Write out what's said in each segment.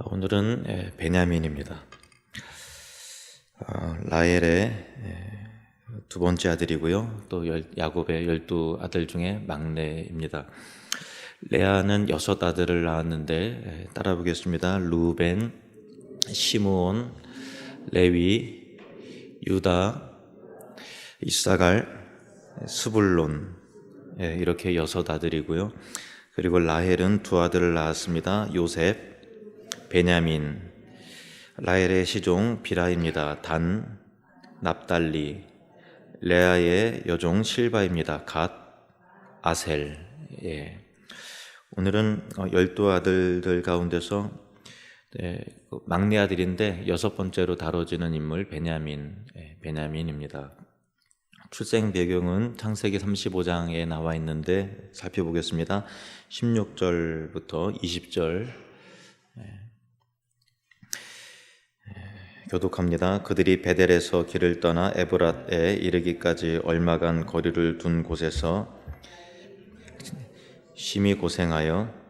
오늘은 베냐민입니다. 라헬의 두 번째 아들이고요. 또 야곱의 12아들 중에 막내입니다. 레아는 6아들을 낳았는데 따라 보겠습니다. 루벤, 시므온, 레위, 유다, 이사갈, 스불론, 이렇게 6아들이고요. 그리고 라헬은 2아들을 낳았습니다. 요셉, 베냐민. 라헬의 시종 비라입니다. 단, 납달리. 레아의 여종 실바입니다. 갓, 아셀. 오늘은 12아들들 가운데서 막내 아들인데 6번째로 다뤄지는 인물 베냐민입니다. 출생 배경은 창세기 35장에 나와 있는데 살펴보겠습니다. 16절부터 20절 교독합니다. 그들이 베델에서 길을 떠나 에브랏에 이르기까지 얼마간 거리를 둔 곳에서 심히 고생하여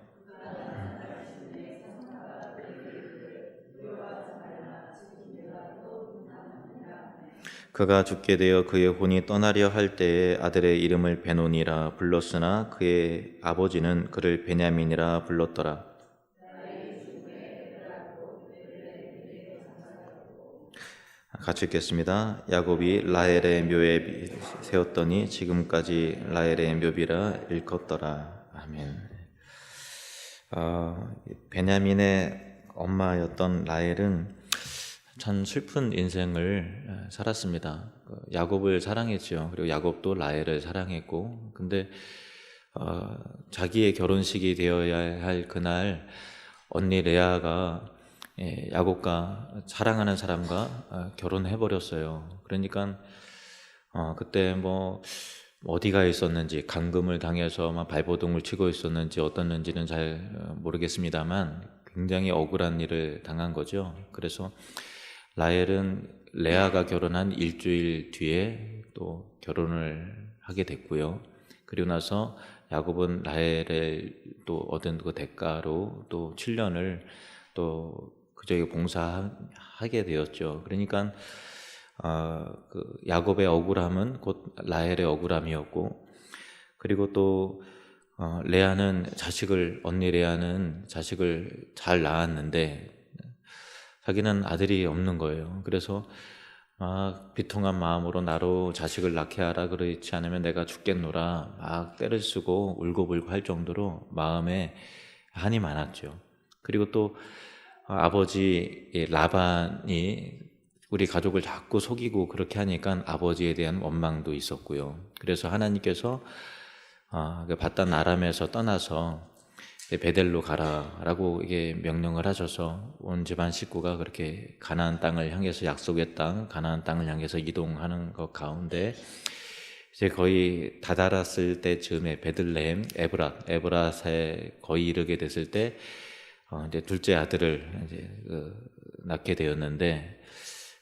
그가 죽게 되어 그의 혼이 떠나려 할 때에 아들의 이름을 베논이라 불렀으나 그의 아버지는 그를 베냐민이라 불렀더라. 같이 읽겠습니다. 야곱이 라헬의 묘에 세웠더니 지금까지 라헬의 묘비라 일컫더라. 아멘. 베냐민의 엄마였던 라헬은 참 슬픈 인생을 살았습니다. 야곱을 사랑했죠. 그리고 야곱도 라헬을 사랑했고, 근데 자기의 결혼식이 되어야 할 그날 언니 레아가 야곱과 사랑하는 사람과 결혼해버렸어요. 그러니까 그때 어디가 있었는지, 감금을 당해서 막 발버둥을 치고 있었는지 어떻는지는 잘 모르겠습니다만 굉장히 억울한 일을 당한 거죠. 그래서 라헬은 레아가 결혼한 일주일 뒤에 또 결혼을 하게 됐고요. 그리고 나서 야곱은 라헬을 또 얻은 그 대가로 또 7년을 또 그저에게 봉사하게 되었죠. 그러니까 그 야곱의 억울함은 곧 라헬의 억울함이었고, 그리고 또 언니 레아는 자식을 잘 낳았는데 자기는 아들이 없는 거예요. 그래서 비통한 마음으로 나로 자식을 낳게 하라, 그렇지 않으면 내가 죽겠노라 막 떼를 쓰고 울고불고 할 정도로 마음에 한이 많았죠. 그리고 또 아버지 라반이 우리 가족을 자꾸 속이고 그렇게 하니까 아버지에 대한 원망도 있었고요. 그래서 하나님께서 그 바단 아람에서 떠나서 베델로 가라라고 이게 명령을 하셔서 온 집안 식구가 그렇게 가나안 땅을 향해서 약속의 땅, 가나안 땅을 향해서 이동하는 것 가운데 이제 거의 다다랐을 때쯤에 베들레헴, 에브랏에 거의 이르게 됐을 때 이제 둘째 아들을 이제 낳게 되었는데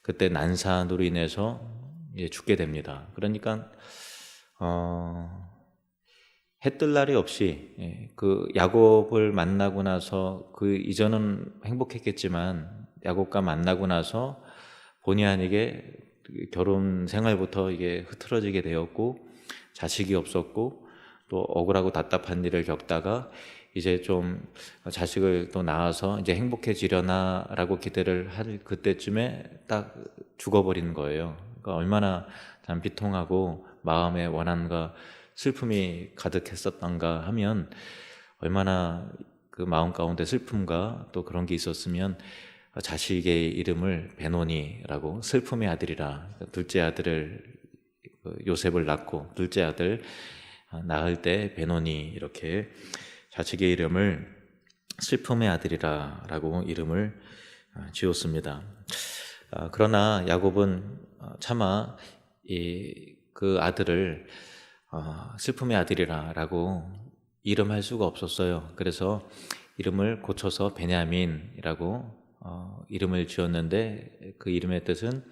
그때 난산으로 인해서 이제 죽게 됩니다. 그러니까 해뜰 날이 없이 그 야곱을 만나고 나서 그 이전은 행복했겠지만 야곱과 만나고 나서 본의 아니게 결혼 생활부터 이게 흐트러지게 되었고 자식이 없었고 또 억울하고 답답한 일을 겪다가 이제 좀 자식을 또 낳아서 이제 행복해지려나라고 기대를 할 그때쯤에 딱 죽어버리는 거예요. 그러니까 얼마나 참 비통하고 마음의 원한과 슬픔이 가득했었던가 하면 얼마나 그 마음 가운데 슬픔과 또 그런 게 있었으면 자식의 이름을 베논이라고, 슬픔의 아들이라, 둘째 아들을 요셉을 낳고 둘째 아들 낳을 때 베논이 이렇게 자식의 이름을 슬픔의 아들이라 라고 이름을 지었습니다. 그러나 야곱은 차마 그 아들을 슬픔의 아들이라 라고 이름할 수가 없었어요. 그래서 이름을 고쳐서 베냐민이라고 이름을 지었는데 그 이름의 뜻은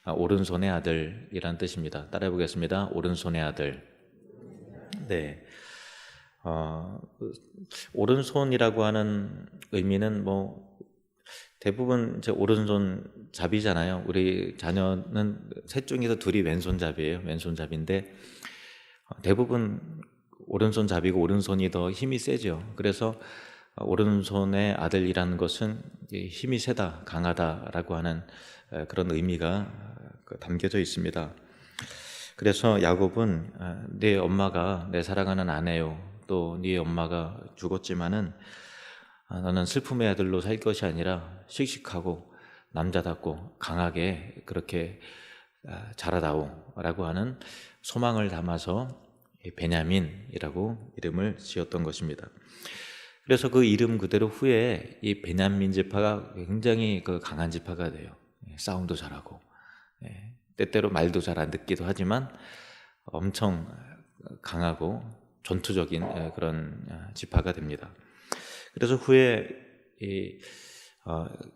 오른손의 아들이란 뜻입니다. 따라해 보겠습니다. 오른손의 아들. 네. 오른손이라고 하는 의미는 대부분 이제 오른손잡이잖아요. 우리 자녀는 셋 중에서 둘이 왼손잡이에요. 왼손잡이인데 대부분 오른손잡이고 오른손이 더 힘이 세죠. 그래서 오른손의 아들이라는 것은 힘이 세다, 강하다라고 하는 그런 의미가 담겨져 있습니다. 그래서 야곱은 네 엄마가 내 사랑하는 아내요, 또 네 엄마가 죽었지만은 너는 슬픔의 아들로 살 것이 아니라 씩씩하고 남자답고 강하게 그렇게 자라다오 라고 하는 소망을 담아서 베냐민이라고 이름을 지었던 것입니다. 그래서 그 이름 그대로 후에 이 베냐민 지파가 굉장히 그 강한 지파가 돼요. 싸움도 잘하고 때때로 말도 잘 안 듣기도 하지만 엄청 강하고 전투적인 그런 지파가 됩니다. 그래서 후에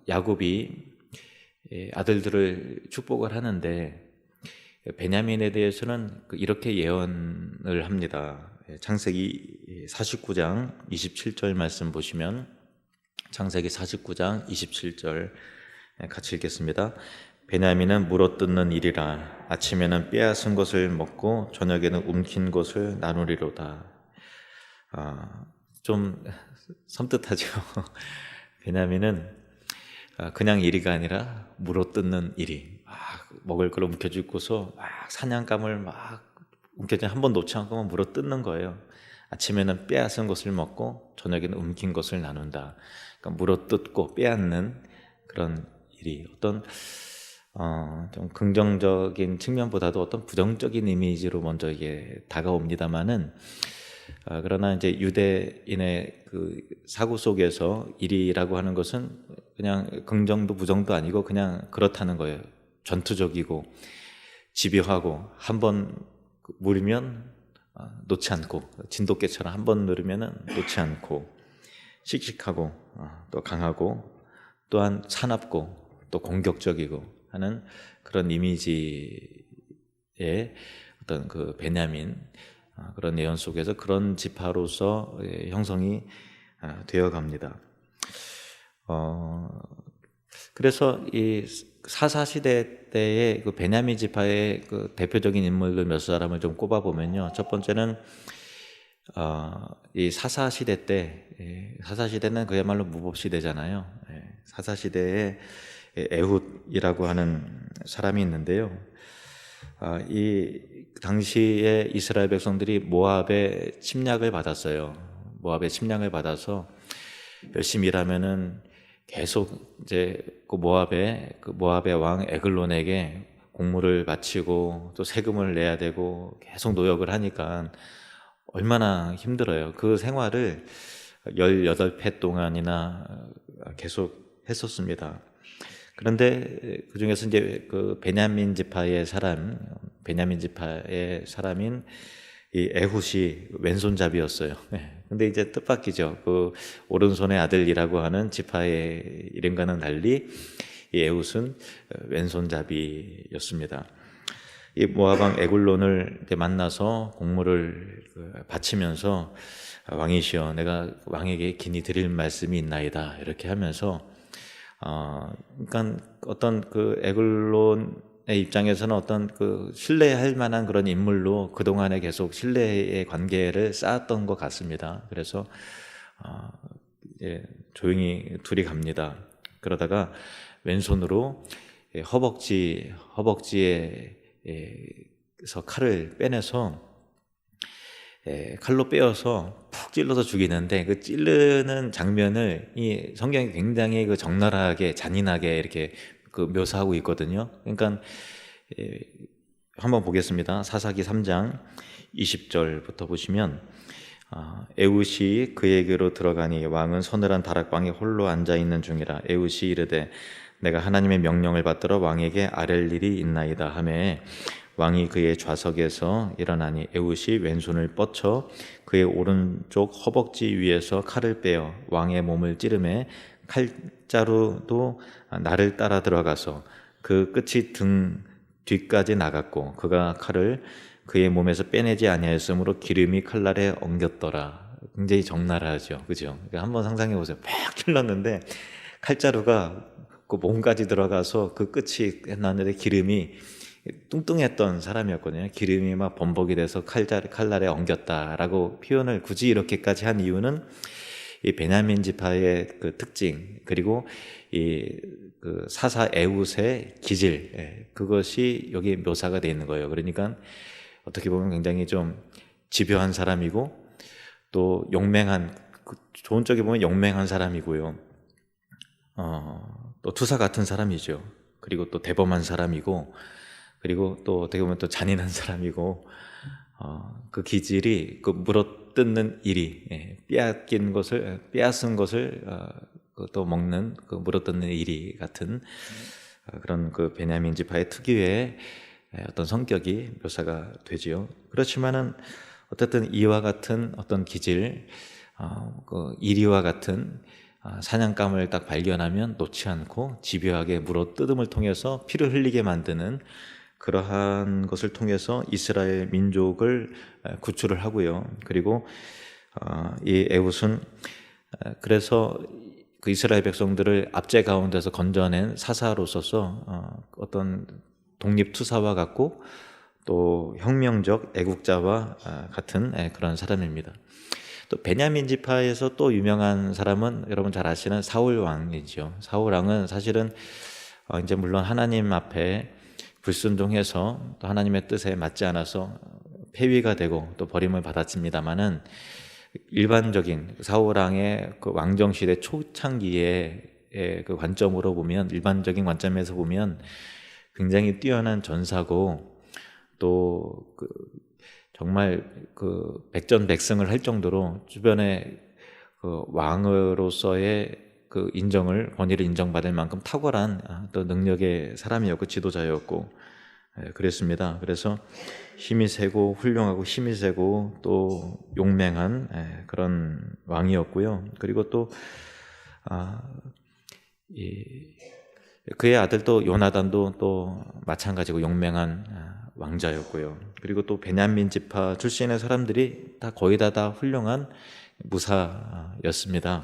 야곱이 아들들을 축복을 하는데 베냐민에 대해서는 이렇게 예언을 합니다. 창세기 49장 27절 말씀 보시면 창세기 49장 27절 같이 읽겠습니다. 베냐민은 물어뜯는 일이라 아침에는 빼앗은 것을 먹고 저녁에는 움킨 것을 나누리로다. 좀 섬뜩하죠. 베냐민은 그냥 일이가 아니라 물어뜯는 일이 먹을 걸 움켜쥐고서 사냥감을 움켜쥐 한 번 놓지 않고 물어뜯는 거예요. 아침에는 빼앗은 것을 먹고 저녁에는 움킨 것을 나눈다. 그러니까 물어뜯고 빼앗는 그런 일이 어떤 좀 긍정적인 측면보다도 어떤 부정적인 이미지로 먼저 이게 다가옵니다만은 그러나 이제 유대인의 그 사고 속에서 일이라고 하는 것은 그냥 긍정도 부정도 아니고 그냥 그렇다는 거예요. 전투적이고 집요하고 한번 물으면 놓지 않고 진돗개처럼 한번 누르면은 놓지 않고 씩씩하고 또 강하고 또한 사납고 또 공격적이고 하는 그런 이미지의 어떤 그 베냐민 그런 예언 속에서 그런 지파로서 형성이 되어 갑니다. 그래서 이 사사시대 때의 그 베냐민 지파의 그 대표적인 인물들 몇 사람을 좀 꼽아 보면요. 첫 번째는 이 사사시대 때, 사사시대는 그야말로 무법시대잖아요. 사사시대에 에훗이라고 하는 사람이 있는데요. 이 당시에 이스라엘 백성들이 모압의 침략을 받았어요. 모압의 침략을 받아서 열심히 일하면은 계속 이제 그 모압의 왕 에글론에게 공물을 바치고 또 세금을 내야 되고 계속 노역을 하니까 얼마나 힘들어요. 그 생활을 18해 동안이나 계속 했었습니다. 그런데 그 중에서 이제 그 베냐민 지파의 사람인 이 에훗이 왼손잡이였어요. 근데 이제 뜻밖이죠. 그 오른손의 아들이라고 하는 지파의 이름과는 달리 이 에훗은 왼손잡이였습니다. 이 모압 왕 에글론을 만나서 공물을 바치면서 왕이시여, 내가 왕에게 긴히 드릴 말씀이 있나이다. 이렇게 하면서 그러니까 어떤 그 에글론의 입장에서는 어떤 그 신뢰할 만한 그런 인물로 그동안에 계속 신뢰의 관계를 쌓았던 것 같습니다. 그래서 이제 조용히 둘이 갑니다. 그러다가 왼손으로 허벅지에서 칼을 빼내서 칼로 빼어서 푹 찔러서 죽이는데 그 찌르는 장면을 이 성경이 굉장히 그 적나라하게 잔인하게 이렇게 그 묘사하고 있거든요. 그러니까 한번 보겠습니다. 사사기 3장 20절부터 보시면 에훗이 그에게로 들어가니 왕은 서늘한 다락방에 홀로 앉아있는 중이라. 에훗이 이르되 내가 하나님의 명령을 받들어 왕에게 아랠 일이 있나이다 하매 왕이 그의 좌석에서 일어나니 에훗이 왼손을 뻗쳐 그의 오른쪽 허벅지 위에서 칼을 빼어 왕의 몸을 찌르매 칼자루도 나를 따라 들어가서 그 끝이 등 뒤까지 나갔고 그가 칼을 그의 몸에서 빼내지 아니하였으므로 기름이 칼날에 엉겼더라. 굉장히 적나라하죠, 그죠? 그러니까 한번 상상해 보세요. 팍 찔렀는데 칼자루가 그 몸까지 들어가서 그 끝이 났는데 기름이 뚱뚱했던 사람이었거든요. 기름이 막 범벅이 돼서 칼날에 엉겼다라고 표현을 굳이 이렇게까지 한 이유는 이 베냐민 지파의 그 특징, 그리고 그 사사 에훗의 기질, 그것이 여기 묘사가 되어 있는 거예요. 그러니까 어떻게 보면 굉장히 좀 집요한 사람이고, 또 용맹한, 좋은 쪽에 보면 용맹한 사람이고요. 또 투사 같은 사람이죠. 그리고 또 대범한 사람이고, 그리고 또 어떻게 보면 또 잔인한 사람이고, 그 기질이 그 물어뜯는 일이, 빼앗은 것을 또 먹는 그 물어뜯는 일이 같은 그런 그 베냐민 지파의 특유의 어떤 성격이 묘사가 되지요. 그렇지만은 어쨌든 이와 같은 어떤 기질, 그 이리와 같은 사냥감을 딱 발견하면 놓지 않고 집요하게 물어뜯음을 통해서 피를 흘리게 만드는 그러한 것을 통해서 이스라엘 민족을 구출을 하고요. 그리고 이 에훗은 그래서 그 이스라엘 백성들을 압제 가운데서 건져낸 사사로서서 어떤 독립투사와 같고 또 혁명적 애국자와 같은 그런 사람입니다. 또 베냐민 지파에서 또 유명한 사람은 여러분 잘 아시는 사울 왕이죠. 사울 왕은 사실은 이제 물론 하나님 앞에 불순종해서 또 하나님의 뜻에 맞지 않아서 폐위가 되고 또 버림을 받았습니다만은, 일반적인 사울 왕의 그 왕정 시대 초창기의 그 관점으로 보면, 일반적인 관점에서 보면 굉장히 뛰어난 전사고, 또 정말 그 백전백승을 할 정도로 주변에 그 왕으로서의 그 권위를 인정받을 만큼 탁월한 또 능력의 사람이었고 지도자였고 그랬습니다. 그래서 힘이 세고 훌륭하고 힘이 세고 또 용맹한 그런 왕이었고요. 그리고 또 그의 아들도 요나단도 또 마찬가지고 용맹한 왕자였고요. 그리고 또 베냐민 지파 출신의 사람들이 다 거의 다 훌륭한 무사였습니다.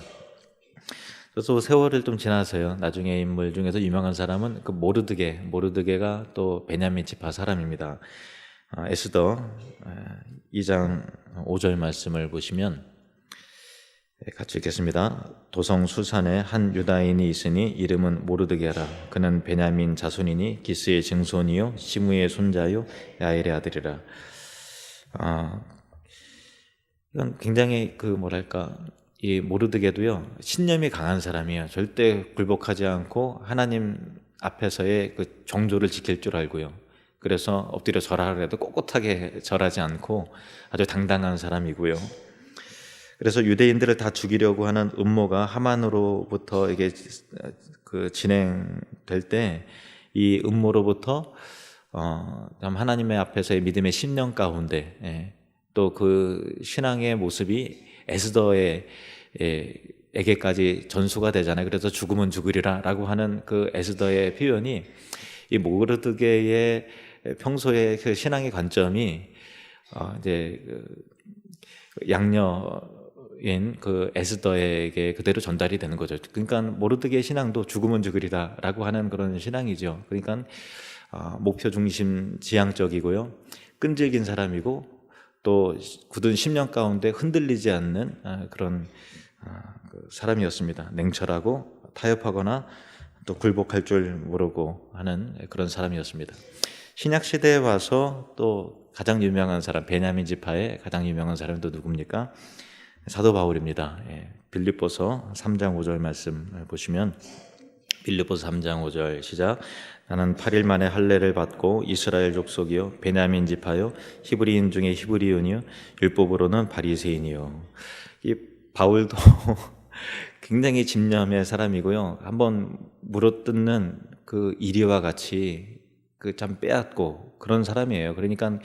그래서 세월을 좀 지나서요, 나중에 인물 중에서 유명한 사람은 그 모르드게가 또 베냐민 지파 사람입니다. 에스더 2장 5절 말씀을 보시면 같이 읽겠습니다. 도성 수산에 한 유다인이 있으니 이름은 모르드게라. 그는 베냐민 자손이니 기스의 증손이요 시므의 손자요 야엘의 아들이라. 이건 굉장히 이 모르드게도요, 신념이 강한 사람이에요. 절대 굴복하지 않고 하나님 앞에서의 그 정조를 지킬 줄 알고요. 그래서 엎드려 절하라 해도 꼿꼿하게 절하지 않고 아주 당당한 사람이고요. 그래서 유대인들을 다 죽이려고 하는 음모가 하만으로부터 이게 그 진행될 때, 이 음모로부터 하나님의 앞에서의 믿음의 신념 가운데 또 그 신앙의 모습이 에스더에게까지 전수가 되잖아요. 그래서 죽으면 죽으리라라고 하는 그 에스더의 표현이, 이 모르드게의 평소의 그 신앙의 관점이 이제 양녀인 그 에스더에게 그대로 전달이 되는 거죠. 그러니까 모르드게의 신앙도 죽으면 죽으리다라고 하는 그런 신앙이죠. 그러니까 목표 중심 지향적이고요, 끈질긴 사람이고, 또 굳은 심령 가운데 흔들리지 않는 그런 사람이었습니다. 냉철하고 타협하거나 또 굴복할 줄 모르고 하는 그런 사람이었습니다. 신약 시대에 와서 또 가장 유명한 사람, 베냐민 지파의 가장 유명한 사람이 또 누굽니까? 사도 바울입니다. 빌립보서 3장 5절 말씀 보시면, 빌립보서 3장 5절 시작. 나는 8일 만에 할례를 받고 이스라엘 족속이요 베냐민 지파요 히브리인 중에 히브리인이요 율법으로는 바리새인이요. 이 바울도 굉장히 집념의 사람이고요. 한번 물어뜯는 그 이리와 같이 그 참 빼앗고 그런 사람이에요. 그러니까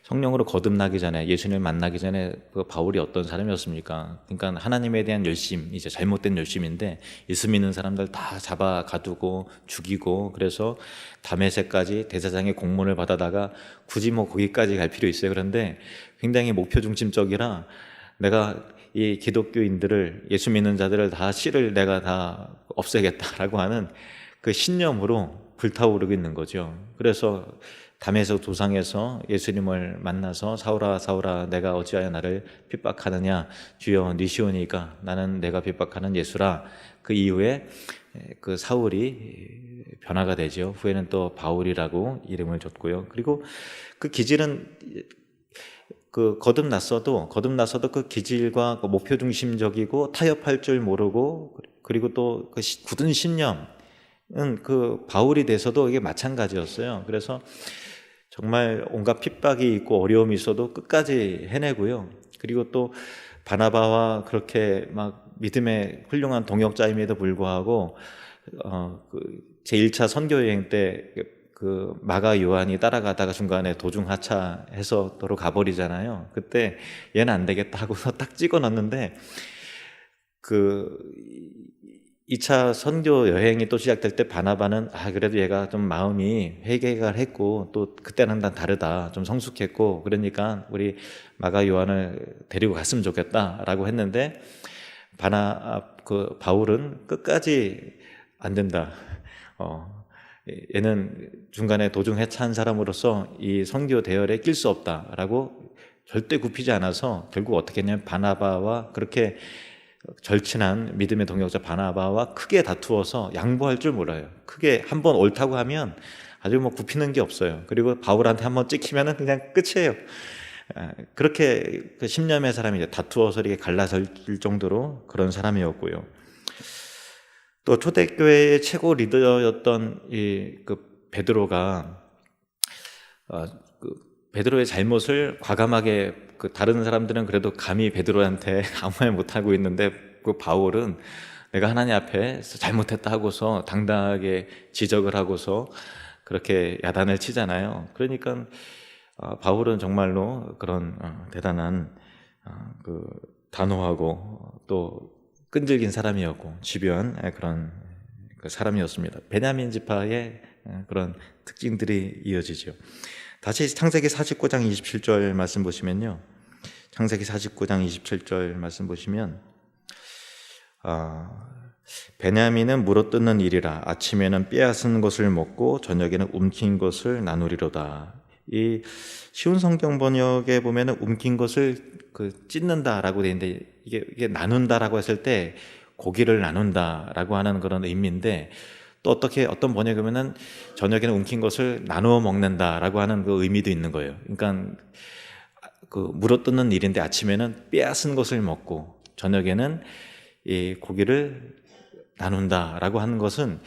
성령으로 거듭나기 전에, 예수님을 만나기 전에 그 바울이 어떤 사람이었습니까? 그러니까 하나님에 대한 열심, 이제 잘못된 열심인데 예수 믿는 사람들 다 잡아 가두고 죽이고, 그래서 다메섹까지 대제사장의 공문을 받아다가 굳이 뭐 거기까지 갈 필요 있어요. 그런데 굉장히 목표 중심적이라 내가 이 기독교인들을, 예수 믿는 자들을 다 씨를 내가 다 없애겠다라고 하는 그 신념으로 불타오르고 있는 거죠. 그래서 담에색 도상에서 예수님을 만나서 사울아 사울아 내가 어찌하여 나를 핍박하느냐, 주여 니시오니까 나는 내가 핍박하는 예수라. 그 이후에 그 사울이 변화가 되죠. 후에는 또 바울이라고 이름을 줬고요. 그리고 그 기질은 거듭났어도 그 기질과 그 목표 중심적이고 타협할 줄 모르고, 그리고 또 그 굳은 신념은 그 바울이 돼서도 이게 마찬가지였어요. 그래서 정말 온갖 핍박이 있고 어려움이 있어도 끝까지 해내고요. 그리고 또 바나바와 그렇게 막 믿음의 훌륭한 동역자임에도 불구하고 제1차 선교여행 때 그 마가 요한이 따라가다가 중간에 도중 하차해서 도로 가버리잖아요. 그때 얘는 안 되겠다 하고서 딱 찍어 놨는데, 그 2차 선교 여행이 또 시작될 때 바나바는 그래도 얘가 좀 마음이 회개를 했고 또 그때는 난 다르다, 좀 성숙했고 그러니까 우리 마가 요한을 데리고 갔으면 좋겠다라고 했는데, 바울은 끝까지 안 된다. 얘는 중간에 도중 해체한 사람으로서 이 선교 대열에 낄 수 없다라고 절대 굽히지 않아서 결국 어떻게 했냐면 바나바와 그렇게 절친한 믿음의 동역자 바나바와 크게 다투어서 양보할 줄 몰라요. 크게 한번 옳다고 하면 아주 뭐 굽히는 게 없어요. 그리고 바울한테 한번 찍히면은 그냥 끝이에요. 그렇게 그 신념의 사람이 이제 다투어서 이렇게 갈라질 정도로 그런 사람이었고요. 또 초대교회의 최고 리더였던 그 베드로가 베드로의 잘못을 과감하게, 그 다른 사람들은 그래도 감히 베드로한테 아무 말 못하고 있는데 그 바울은 내가 하나님 앞에서 잘못했다 하고서 당당하게 지적을 하고서 그렇게 야단을 치잖아요. 그러니까 바울은 정말로 그런 대단한 그 단호하고 또 끈질긴 사람이었고 지변 그런 그 사람이었습니다. 베냐민 지파의 그런 특징들이 이어지죠. 다시 창세기 49장 27절 말씀 보시면요. 창세기 49장 27절 말씀 보시면 베냐민은 물어뜯는 일이라 아침에는 빼앗은 것을 먹고 저녁에는 움킨 것을 나누리로다. 이 쉬운 성경 번역에 보면은 움킨 것을 찢는다라고 되어 있는데, 이게 나눈다라고 했을 때 고기를 나눈다라고 하는 그런 의미인데, 또 어떤 번역에 보면은 저녁에는 움킨 것을 나누어 먹는다라고 하는 그 의미도 있는 거예요. 그러니까 그 물어뜯는 일인데 아침에는 빼앗은 것을 먹고 저녁에는 이 고기를 나눈다라고 하는 것은,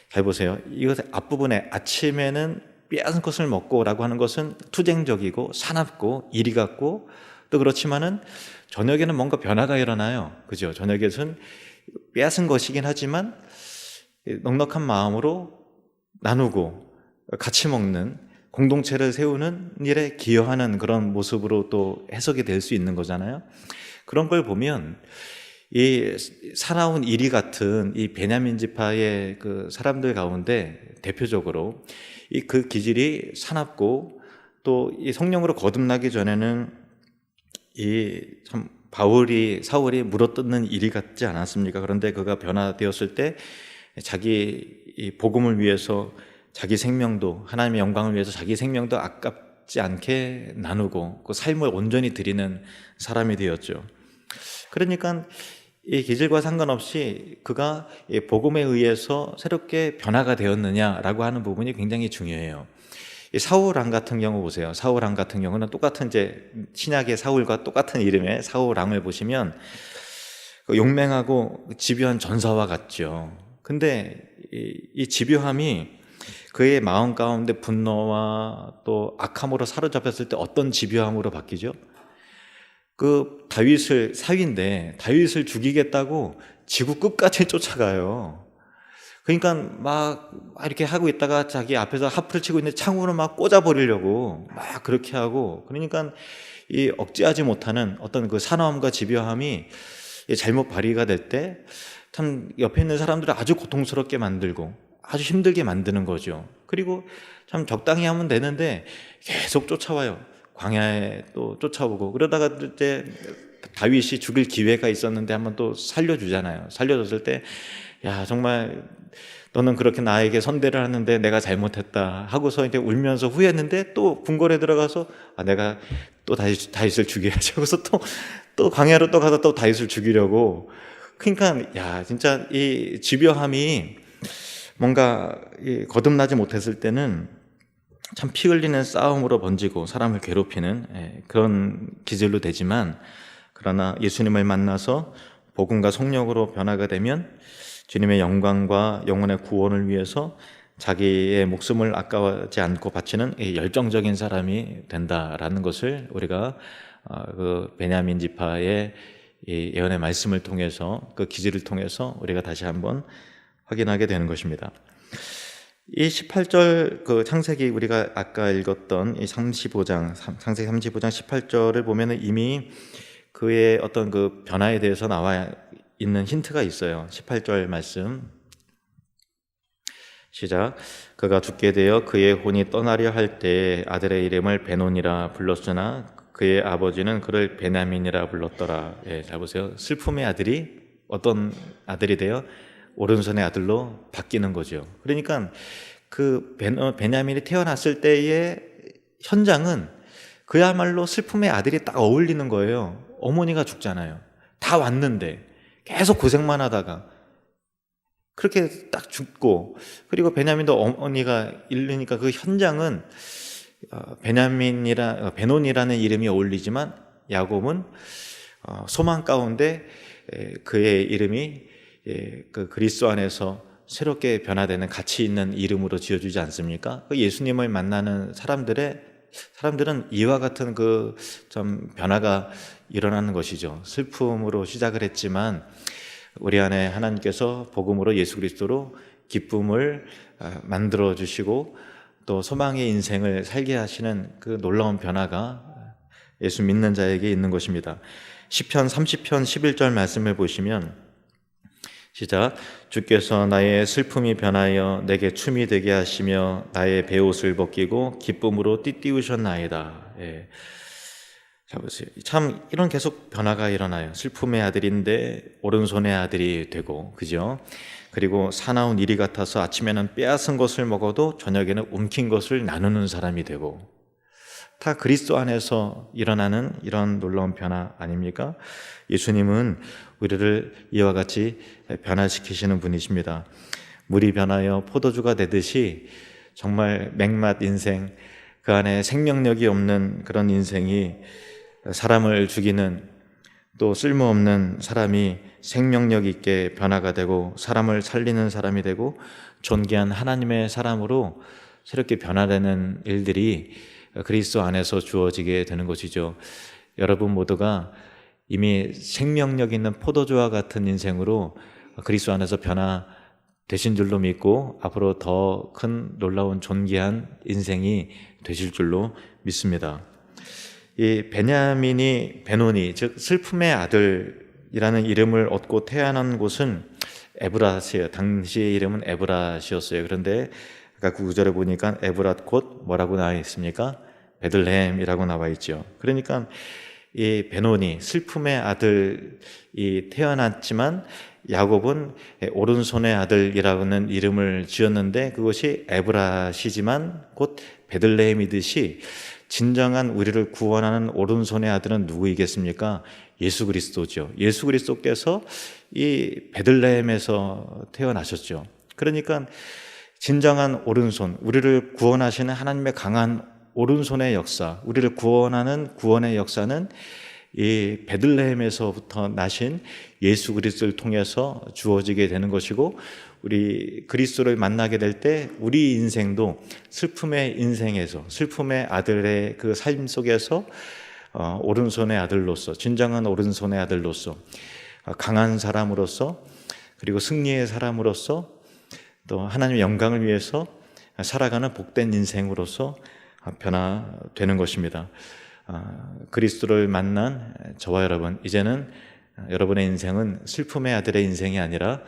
잘 보세요. 이것 앞부분에 아침에는 빼앗은 것을 먹고라고 하는 것은 투쟁적이고 사납고 이리 같고, 또 그렇지만은 저녁에는 뭔가 변화가 일어나요. 그죠? 저녁에는 빼앗은 것이긴 하지만 넉넉한 마음으로 나누고 같이 먹는, 공동체를 세우는 일에 기여하는 그런 모습으로 또 해석이 될 수 있는 거잖아요. 그런 걸 보면 이 사나운 이리 같은 이 베냐민 지파의 그 사람들 가운데 대표적으로 그 기질이 사납고, 또 이 성령으로 거듭나기 전에는 참 사울이 물어뜯는 일이 같지 않았습니까? 그런데 그가 변화되었을 때 자기 이 복음을 위해서 자기 생명도, 하나님의 영광을 위해서 자기 생명도 아깝지 않게 나누고 그 삶을 온전히 드리는 사람이 되었죠. 그러니까 이 기질과 상관없이 그가 복음에 의해서 새롭게 변화가 되었느냐라고 하는 부분이 굉장히 중요해요. 사울 왕 같은 경우 보세요. 사울 왕 같은 경우는 똑같은 이제 신약의 사울과 똑같은 이름의 사울 왕을 보시면 용맹하고 집요한 전사와 같죠. 근데 이 집요함이 그의 마음 가운데 분노와 또 악함으로 사로잡혔을 때 어떤 집요함으로 바뀌죠? 그 다윗을, 사위인데 다윗을 죽이겠다고 지구 끝까지 쫓아가요. 그러니까 막 이렇게 하고 있다가 자기 앞에서 하프를 치고 있는데 창으로 막 꽂아버리려고 막 그렇게 하고, 그러니까 이 억제하지 못하는 어떤 그 사나움과 집요함이 잘못 발휘가 될 때 참 옆에 있는 사람들을 아주 고통스럽게 만들고 아주 힘들게 만드는 거죠. 그리고 참 적당히 하면 되는데 계속 쫓아와요. 광야에 또 쫓아오고, 그러다가 이제 다윗이 죽을 기회가 있었는데 한번 또 살려주잖아요. 살려줬을 때 야 정말 너는 그렇게 나에게 선대를 하는데 내가 잘못했다 하고서 이제 울면서 후회했는데 또 궁궐에 들어가서 내가 또 다윗을 죽여야지 하고서 또 광야로 또 가서 또 다윗을 죽이려고. 그러니까 야 진짜 이 집요함이 뭔가 거듭나지 못했을 때는 참 피 흘리는 싸움으로 번지고 사람을 괴롭히는 그런 기질로 되지만, 그러나 예수님을 만나서 복음과 성령으로 변화가 되면 주님의 영광과 영혼의 구원을 위해서 자기의 목숨을 아까워하지 않고 바치는 열정적인 사람이 된다라는 것을 우리가 그 베냐민 지파의 예언의 말씀을 통해서, 그 기질을 통해서 우리가 다시 한번 확인하게 되는 것입니다. 이 18절 그 창세기 우리가 아까 읽었던 이 35장 창세기 35장 18절을 보면은 이미 그의 어떤 그 변화에 대해서 나와 있는 힌트가 있어요. 18절 말씀 시작. 그가 죽게 되어 그의 혼이 떠나려 할 때 아들의 이름을 베논이라 불렀으나 그의 아버지는 그를 베냐민이라 불렀더라. 잘 보세요. 슬픔의 아들이 어떤 아들이 되어 오른손의 아들로 바뀌는 거죠. 그러니까 그 베냐민이 태어났을 때의 현장은 그야말로 슬픔의 아들이 딱 어울리는 거예요. 어머니가 죽잖아요. 다 왔는데 계속 고생만 하다가 그렇게 딱 죽고, 그리고 베냐민도 어머니가 잃으니까 그 현장은 베논이라는 이름이 어울리지만 야곱은 소망 가운데 그의 이름이 그 그리스도 안에서 새롭게 변화되는 가치 있는 이름으로 지어주지 않습니까? 그 예수님을 만나는 사람들은 이와 같은 그 좀 변화가 일어나는 것이죠. 슬픔으로 시작을 했지만 우리 안에 하나님께서 복음으로 예수 그리스도로 기쁨을 만들어 주시고 또 소망의 인생을 살게 하시는 그 놀라운 변화가 예수 믿는 자에게 있는 것입니다. 시편 30편 11절 말씀을 보시면 시작. 주께서 나의 슬픔이 변하여 내게 춤이 되게 하시며 나의 베옷을 벗기고 기쁨으로 띠띠우셨나이다. 자 보세요. 참 이런 계속 변화가 일어나요. 슬픔의 아들인데 오른손의 아들이 되고, 그죠? 그리고 사나운 이리 같아서 아침에는 빼앗은 것을 먹어도 저녁에는 움킨 것을 나누는 사람이 되고, 다 그리스도 안에서 일어나는 이런 놀라운 변화 아닙니까? 예수님은 우리를 이와 같이 변화시키시는 분이십니다. 물이 변하여 포도주가 되듯이 정말 맹맛 인생, 그 안에 생명력이 없는 그런 인생이 사람을 죽이는, 또 쓸모없는 사람이 생명력 있게 변화가 되고 사람을 살리는 사람이 되고 존귀한 하나님의 사람으로 새롭게 변화되는 일들이 그리스도 안에서 주어지게 되는 것이죠. 여러분 모두가 이미 생명력 있는 포도주와 같은 인생으로 그리스도 안에서 변화되신 줄로 믿고 앞으로 더 큰 놀라운 존귀한 인생이 되실 줄로 믿습니다. 이 베논이 즉 슬픔의 아들이라는 이름을 얻고 태어난 곳은 에브라시예요. 당시의 이름은 에브라시였어요. 그런데 아까 9절에 보니까 에브랏 곧 뭐라고 나와 있습니까? 베들레헴이라고 나와 있죠. 그러니까 이 베논이 슬픔의 아들이 태어났지만 야곱은 오른손의 아들이라는 이름을 지었는데 그것이 에브라시지만 곧 베들레헴이듯이 진정한 우리를 구원하는 오른손의 아들은 누구이겠습니까? 예수 그리스도죠. 예수 그리스도께서 이 베들레헴에서 태어나셨죠. 그러니까 진정한 오른손, 우리를 구원하시는 하나님의 강한 오른손의 역사, 우리를 구원하는 구원의 역사는 이 베들레헴에서부터 나신 예수 그리스도를 통해서 주어지게 되는 것이고, 우리 그리스도를 만나게 될 때 우리 인생도 슬픔의 인생에서, 슬픔의 아들의 그 삶 속에서 오른손의 아들로서, 진정한 오른손의 아들로서, 강한 사람으로서, 그리고 승리의 사람으로서, 또 하나님의 영광을 위해서 살아가는 복된 인생으로서 변화되는 것입니다. 그리스도를 만난 저와 여러분, 이제는 여러분의 인생은 슬픔의 아들의 인생이 아니라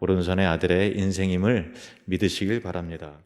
오른손의 아들의 인생임을 믿으시길 바랍니다.